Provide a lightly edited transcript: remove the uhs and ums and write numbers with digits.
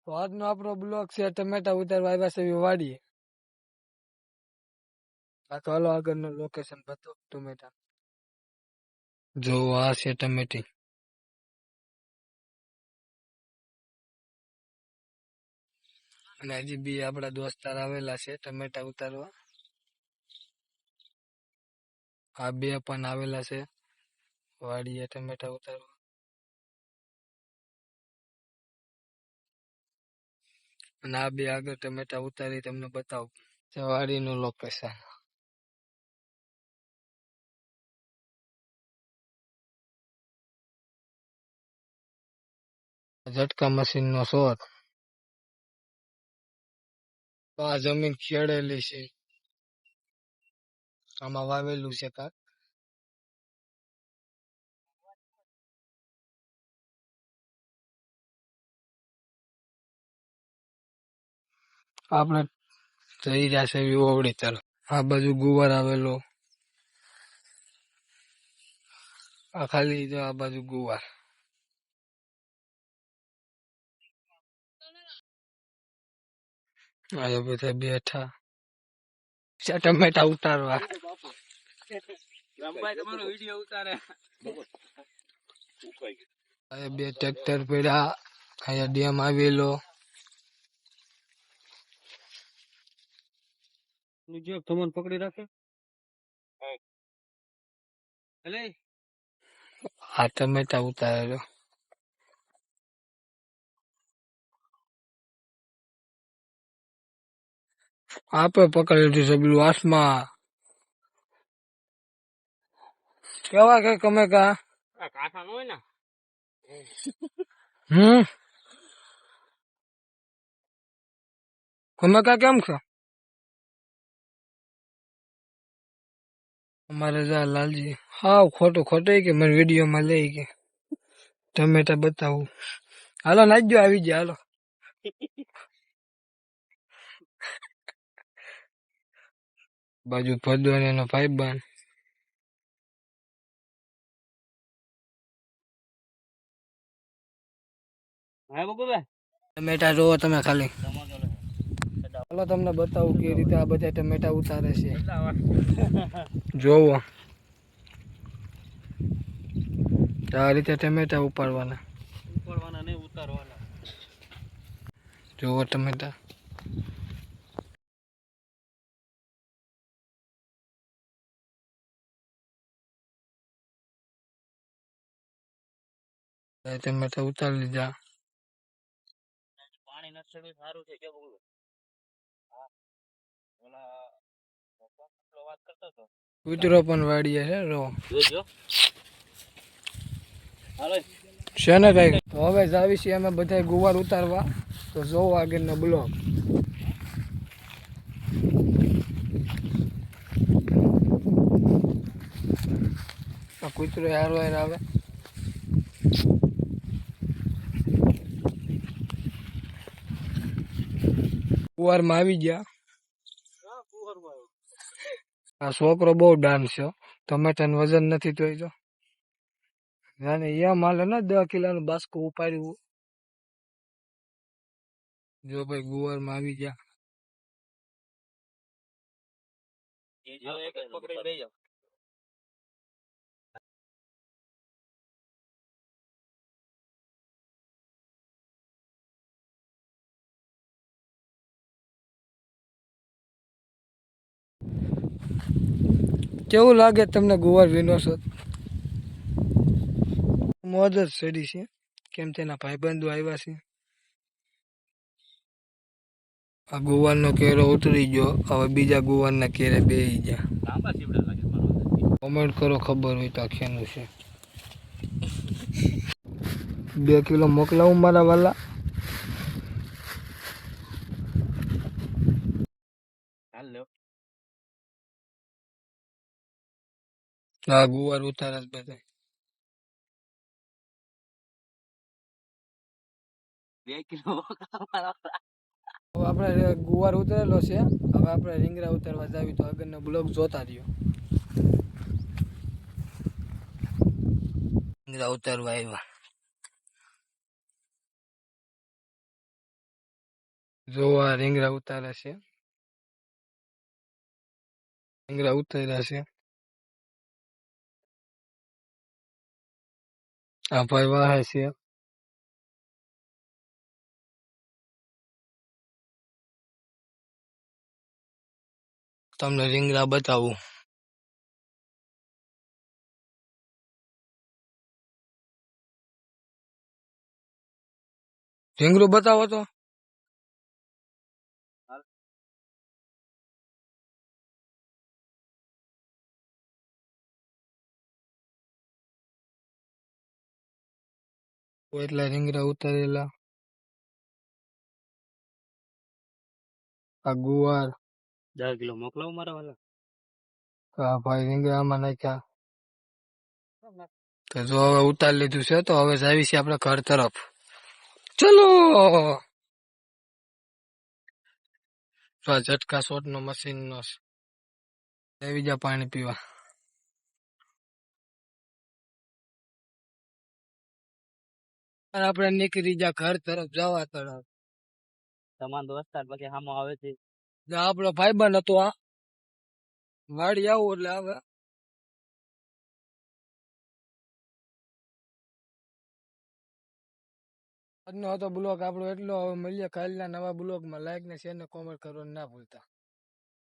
તો આજનો આપણો બ્લોગ છે ટમેટા ઉતારવા આવ્યા છે વાડીએ. આ તો હાલો આગળનો લોકેશન બતાવો ટમેટા. જો આ છે ટમેટી. અને હજી બી આપડા દોસ્તાર આવેલા છે ટમેટા ઉતારવા. આ બે પણ આવેલા છે વાડીએ ટમેટા ઉતારવા. અને આ બે આગળ ટમેટા ઉતારી તમને બતાવું. વાડીનું લોકેશન. ઝટકા મશીન નો શોર. આ જમીન ખેડેલી છે. આમાં વાવેલું છે કાક. આપણે જઈ રહ્યા છે ઓવડી તરફ. આ બાજુ ગુવાર આવેલો. આ ખાલી જો આ બાજુ ગુવાર. આ બધા બેઠા ટમેટા ઉતારવા. બે ટ્રેક્ટર પડ્યા. અહીંયા ડેમ આવેલો. તમને પકડી રાખે. આ ટમેટા ઉતારેલો. આપે પકડી લીધું છે પેલું આસમાં. કેવા કે તમે કા કાંઠા નો હોય ને. તમે કા કેમ છો? અમારે જા લાલજી હાવ ખોટું કે મને વિડીયો માં લઈ કે ટમેટા બતાવું. હાલો નાખજો આવી ગયા હાલો. બાજુ ભદવાન એનો ભાઈબાન. ટમેટા જોવો તમે ખાલી. હાલો તમને બતાવું કે રીતે આ બધા ટમેટા ઉતારે છે. જોવો આ રીતે ટમેટા ઉપાડવાના નહીં ઉતારવાના. જોવો ટમેટા. ટમેટા ઉતારી લીધા. પાણી નથી સારું છે કે બોલું. કૂતરો પણ વાડીએ છે રો. છે ને કઈ. તો હવે જાવી છીએ અમે બધા ગુવાર ઉતારવા. તો જોવો આગળનો બ્લોગ. કૂતરો હારો આવે. ગુવાર માં આવી ગયા. આ છોકરો બહુ ડાન્સ છે. ટમેટા નું વજન નથી તો જો માલે ને 10 કિલોનું બાસ્કું ઉપાડ્યું. જો ભાઈ ગુવાર માં આવી ગયા. કેવું લાગે તમને ગુવાર વીનો છો? મોજ જ ચડી છે કેમ તેના ભાઈબંધો આવ્યા છે. આ ગુવારનો કેરો ઉતરી ગયો. હવે બીજા ગુવારના કેરે બેહી ગયા. કોમેન્ટ કરો ખબર હોય તો આખેનું છે. 2 કિલો મોકલાવું મારા વાલા. આ ગુવાર ઉતારે બધા. 2 કિલો આપણે ગુવાર ઉતરેલો છે. હવે આપણે રીંગણા ઉતારવા જાવી તો આગળનો બ્લોગ જોતા રહ્યો. રીંગણા ઉતારવા આવ્યા. જોવા રીંગણા ઉતારે છે, રીંગણા ઉતાર્યા છે. આ ભાઈ વાહે છે. તમને રીંગણા બતાવું. રીંગણું બતાવો તો. એટલા રીંગણા ઉતારેલા. આ ગુવાર 10 કિલો મોકલાવું મારા વાલા. આ ભાઈ રીંગણા આમાં નાખ્યા. તો જો હવે ઉતારી લીધું છે, તો હવે જાવી છે આપણે ઘર તરફ. ચલો. તો આ ઝટકા શોટ નો મશીન નો લેવી જા પાણી પીવા. આપણે નીકળી જા ઘર તરફ જવા તરફ. તમારો દોસ્તાર પછી સામો આવે છે. આપણો ભાઈબંધ હતો આ વાડી આવું એટલે આવે. આજનો હતો બ્લોગ આપણો એટલો. હવે મળીએ કાલના નવા બ્લોગમાં. લાઈક ને શેર ને કોમેન્ટ કરવાનું ના ભૂલતા.